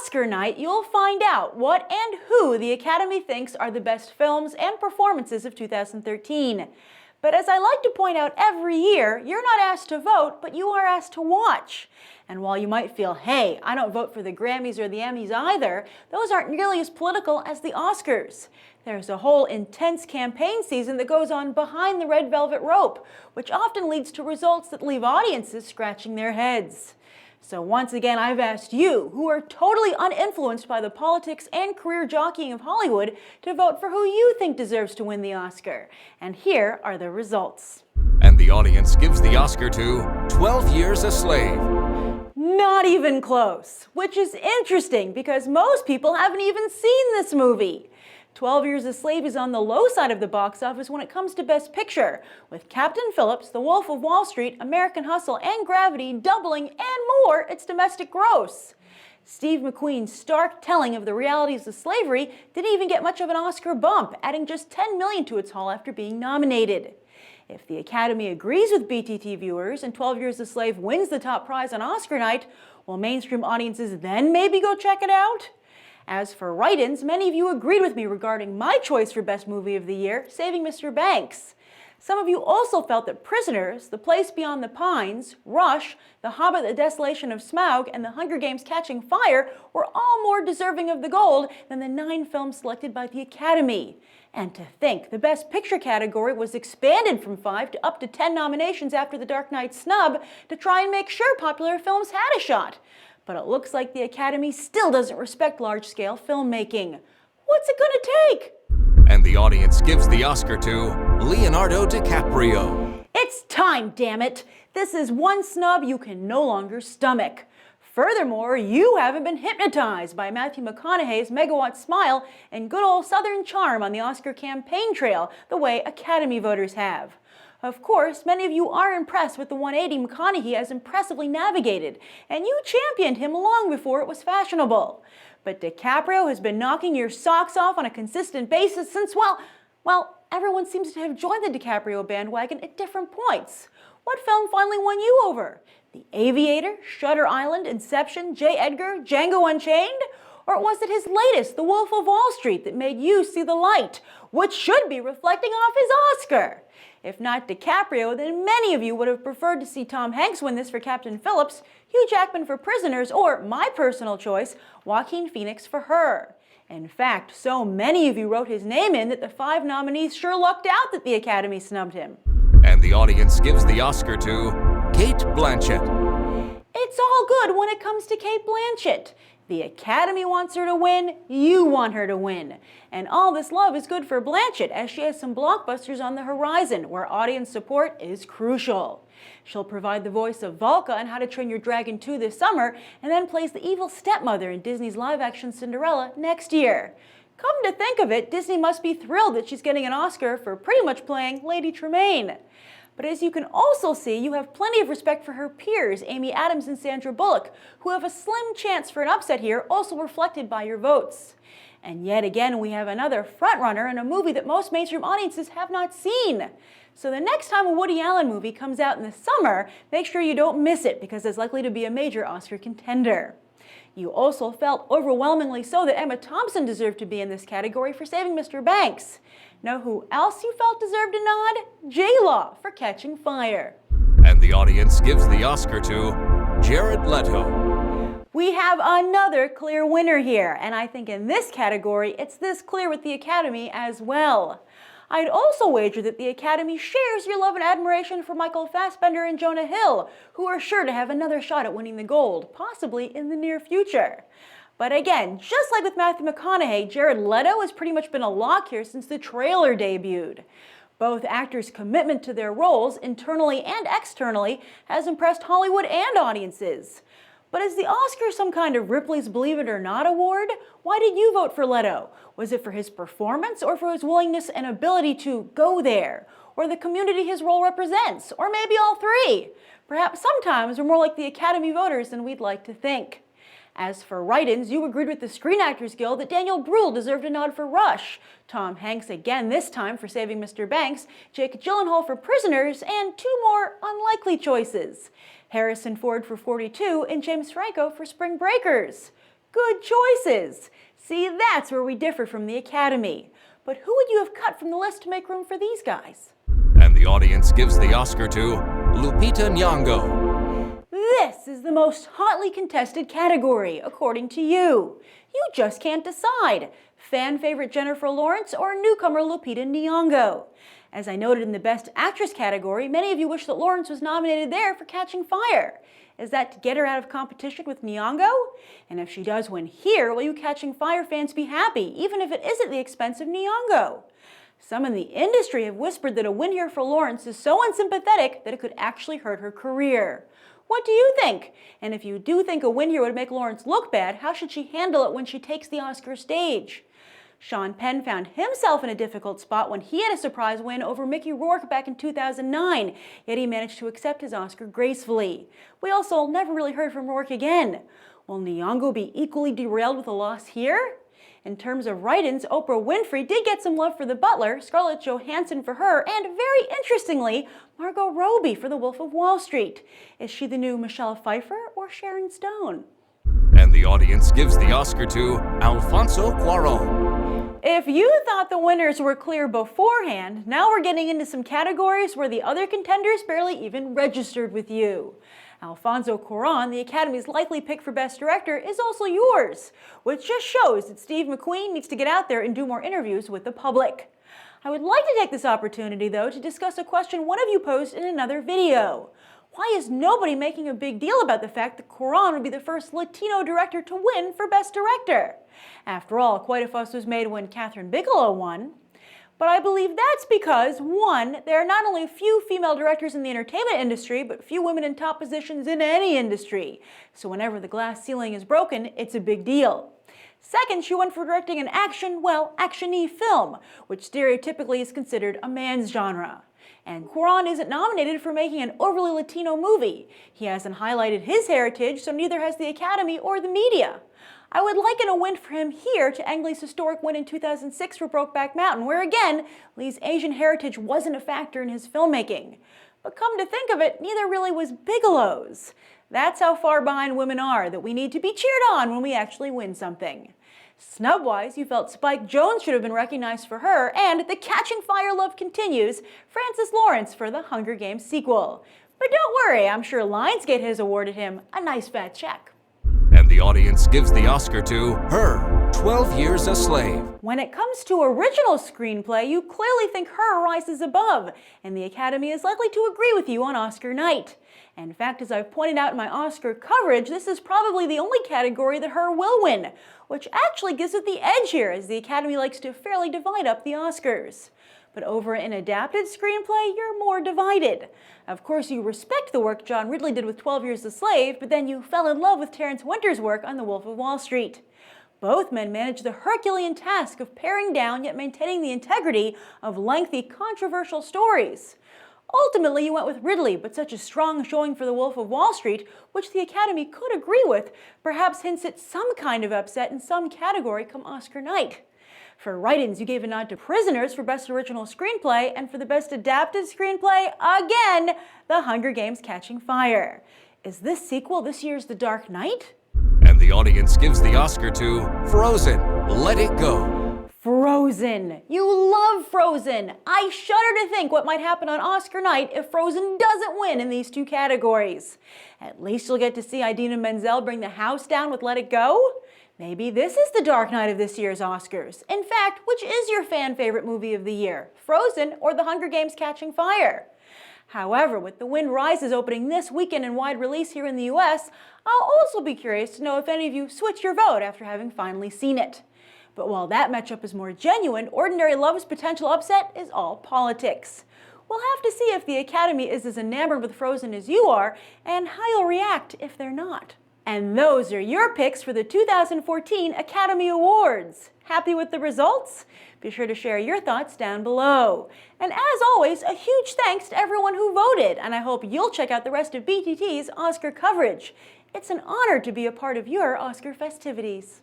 Oscar night, you'll find out what and who the Academy thinks are the best films and performances of 2013. But as I like to point out every year, you're not asked to vote, but you are asked to watch. And while you might feel, hey, I don't vote for the Grammys or the Emmys either, those aren't nearly as political as the Oscars. There's a whole intense campaign season that goes on behind the red velvet rope, which often leads to results that leave audiences scratching their heads. So once again, I've asked you, who are totally uninfluenced by the politics and career jockeying of Hollywood, to vote for who you think deserves to win the Oscar. And here are the results. And the audience gives the Oscar to 12 Years a Slave. Not even close, which is interesting because most people haven't even seen this movie. 12 Years a Slave is on the low side of the box office when it comes to Best Picture, with Captain Phillips, The Wolf of Wall Street, American Hustle, and Gravity doubling and more its domestic gross. Steve McQueen's stark telling of the realities of slavery didn't even get much of an Oscar bump, adding just $10 million to its haul after being nominated. If the Academy agrees with BTT viewers and 12 Years a Slave wins the top prize on Oscar night, will mainstream audiences then maybe go check it out? As for write-ins, many of you agreed with me regarding my choice for Best Movie of the Year, Saving Mr. Banks. Some of you also felt that Prisoners, The Place Beyond the Pines, Rush, The Hobbit, The Desolation of Smaug, and The Hunger Games Catching Fire were all more deserving of the gold than the 9 films selected by the Academy. And to think, the Best Picture category was expanded from 5 to up to 10 nominations after The Dark Knight snub to try and make sure popular films had a shot. But it looks like the Academy still doesn't respect large-scale filmmaking. What's it gonna take? And the audience gives the Oscar to Leonardo DiCaprio. It's time, damn it! This is one snub you can no longer stomach. Furthermore, you haven't been hypnotized by Matthew McConaughey's megawatt smile and good old Southern charm on the Oscar campaign trail the way Academy voters have. Of course, many of you are impressed with the 180 McConaughey has impressively navigated, and you championed him long before it was fashionable. But DiCaprio has been knocking your socks off on a consistent basis since, well, everyone seems to have joined the DiCaprio bandwagon at different points. What film finally won you over? The Aviator, Shutter Island, Inception, J. Edgar, Django Unchained? Or was it his latest, The Wolf of Wall Street, that made you see the light, which should be reflecting off his Oscar? If not DiCaprio, then many of you would have preferred to see Tom Hanks win this for Captain Phillips, Hugh Jackman for Prisoners, or my personal choice, Joaquin Phoenix for Her. In fact, so many of you wrote his name in that the 5 nominees sure lucked out that the Academy snubbed him. And the audience gives the Oscar to Cate Blanchett. It's all good when it comes to Cate Blanchett. The Academy wants her to win, you want her to win. And all this love is good for Blanchett as she has some blockbusters on the horizon where audience support is crucial. She'll provide the voice of Valka in How to Train Your Dragon 2 this summer and then plays the evil stepmother in Disney's live-action Cinderella next year. Come to think of it, Disney must be thrilled that she's getting an Oscar for pretty much playing Lady Tremaine. But as you can also see, you have plenty of respect for her peers, Amy Adams and Sandra Bullock, who have a slim chance for an upset here, also reflected by your votes. And yet again, we have another frontrunner in a movie that most mainstream audiences have not seen. So the next time a Woody Allen movie comes out in the summer, make sure you don't miss it because it's likely to be a major Oscar contender. You also felt overwhelmingly so that Emma Thompson deserved to be in this category for Saving Mr. Banks. Know who else you felt deserved a nod? J-Law for Catching Fire. And the audience gives the Oscar to Jared Leto. We have another clear winner here, and I think in this category, it's this clear with the Academy as well. I'd also wager that the Academy shares your love and admiration for Michael Fassbender and Jonah Hill, who are sure to have another shot at winning the gold, possibly in the near future. But again, just like with Matthew McConaughey, Jared Leto has pretty much been a lock here since the trailer debuted. Both actors' commitment to their roles, internally and externally, has impressed Hollywood and audiences. But is the Oscar some kind of Ripley's Believe It or Not award? Why did you vote for Leto? Was it for his performance or for his willingness and ability to go there? Or the community his role represents? Or maybe all three? Perhaps sometimes we're more like the Academy voters than we'd like to think. As for write-ins, you agreed with the Screen Actors Guild that Daniel Bruhl deserved a nod for Rush, Tom Hanks again this time for Saving Mr. Banks, Jake Gyllenhaal for Prisoners, and 2 more unlikely choices, Harrison Ford for 42 and James Franco for Spring Breakers. Good choices. See, that's where we differ from the Academy. But who would you have cut from the list to make room for these guys? And the audience gives the Oscar to Lupita Nyong'o. This is the most hotly contested category, according to you. You just can't decide. Fan favorite Jennifer Lawrence or newcomer Lupita Nyong'o? As I noted in the Best Actress category, many of you wish that Lawrence was nominated there for Catching Fire. Is that to get her out of competition with Nyong'o? And if she does win here, will you Catching Fire fans be happy, even if it is at the expense of Nyong'o? Some in the industry have whispered that a win here for Lawrence is so unsympathetic that it could actually hurt her career. What do you think? And if you do think a win here would make Lawrence look bad, how should she handle it when she takes the Oscar stage? Sean Penn found himself in a difficult spot when he had a surprise win over Mickey Rourke back in 2009, yet he managed to accept his Oscar gracefully. We also never really heard from Rourke again. Will Nyong'o be equally derailed with a loss here? In terms of write-ins, Oprah Winfrey did get some love for The Butler, Scarlett Johansson for her, and very interestingly, Margot Robbie for The Wolf of Wall Street. Is she the new Michelle Pfeiffer or Sharon Stone? And the audience gives the Oscar to Alfonso Cuaron. If you thought the winners were clear beforehand, now we're getting into some categories where the other contenders barely even registered with you. Alfonso Cuaron, the Academy's likely pick for Best Director, is also yours, which just shows that Steve McQueen needs to get out there and do more interviews with the public. I would like to take this opportunity, though, to discuss a question one of you posed in another video. Why is nobody making a big deal about the fact that Cuaron would be the first Latino director to win for Best Director? After all, quite a fuss was made when Catherine Bigelow won. But I believe that's because, one, there are not only few female directors in the entertainment industry, but few women in top positions in any industry. So whenever the glass ceiling is broken, it's a big deal. Second, she won for directing an action-y film, which stereotypically is considered a man's genre. And Cuaron isn't nominated for making an overly Latino movie. He hasn't highlighted his heritage, so neither has the Academy or the media. I would liken a win for him here to Ang Lee's historic win in 2006 for Brokeback Mountain, where again, Lee's Asian heritage wasn't a factor in his filmmaking. But come to think of it, neither really was Bigelow's. That's how far behind women are, that we need to be cheered on when we actually win something. Snub-wise, you felt Spike Jonze should have been recognized for her, and the Catching Fire love continues, Francis Lawrence for the Hunger Games sequel. But don't worry, I'm sure Lionsgate has awarded him a nice fat check. And the audience gives the Oscar to her, 12 Years a Slave. When it comes to original screenplay, you clearly think Her rises above, and the Academy is likely to agree with you on Oscar night. In fact, as I've pointed out in my Oscar coverage, this is probably the only category that Her will win, which actually gives it the edge here, as the Academy likes to fairly divide up the Oscars. But over in adapted screenplay, you're more divided. Of course, you respect the work John Ridley did with 12 Years a Slave, but then you fell in love with Terrence Winter's work on The Wolf of Wall Street. Both men managed the Herculean task of paring down yet maintaining the integrity of lengthy, controversial stories. Ultimately, you went with Ridley, but such a strong showing for The Wolf of Wall Street, which the Academy could agree with, perhaps hints at some kind of upset in some category come Oscar night. For write-ins, you gave a nod to Prisoners for Best Original Screenplay, and for the Best Adapted Screenplay, again, The Hunger Games Catching Fire. Is this sequel this year's The Dark Knight? And the audience gives the Oscar to Frozen, Let It Go. Frozen! You love Frozen! I shudder to think what might happen on Oscar night if Frozen doesn't win in these two categories. At least you'll get to see Idina Menzel bring the house down with Let It Go. Maybe this is the Dark Knight of this year's Oscars. In fact, which is your fan favorite movie of the year? Frozen or The Hunger Games Catching Fire? However, with The Wind Rises opening this weekend in wide release here in the US, I'll also be curious to know if any of you switched your vote after having finally seen it. But while that matchup is more genuine, Ordinary Love's potential upset is all politics. We'll have to see if the Academy is as enamored with Frozen as you are, and how you'll react if they're not. And those are your picks for the 2014 Academy Awards. Happy with the results? Be sure to share your thoughts down below. And as always, a huge thanks to everyone who voted, and I hope you'll check out the rest of BTT's Oscar coverage. It's an honor to be a part of your Oscar festivities.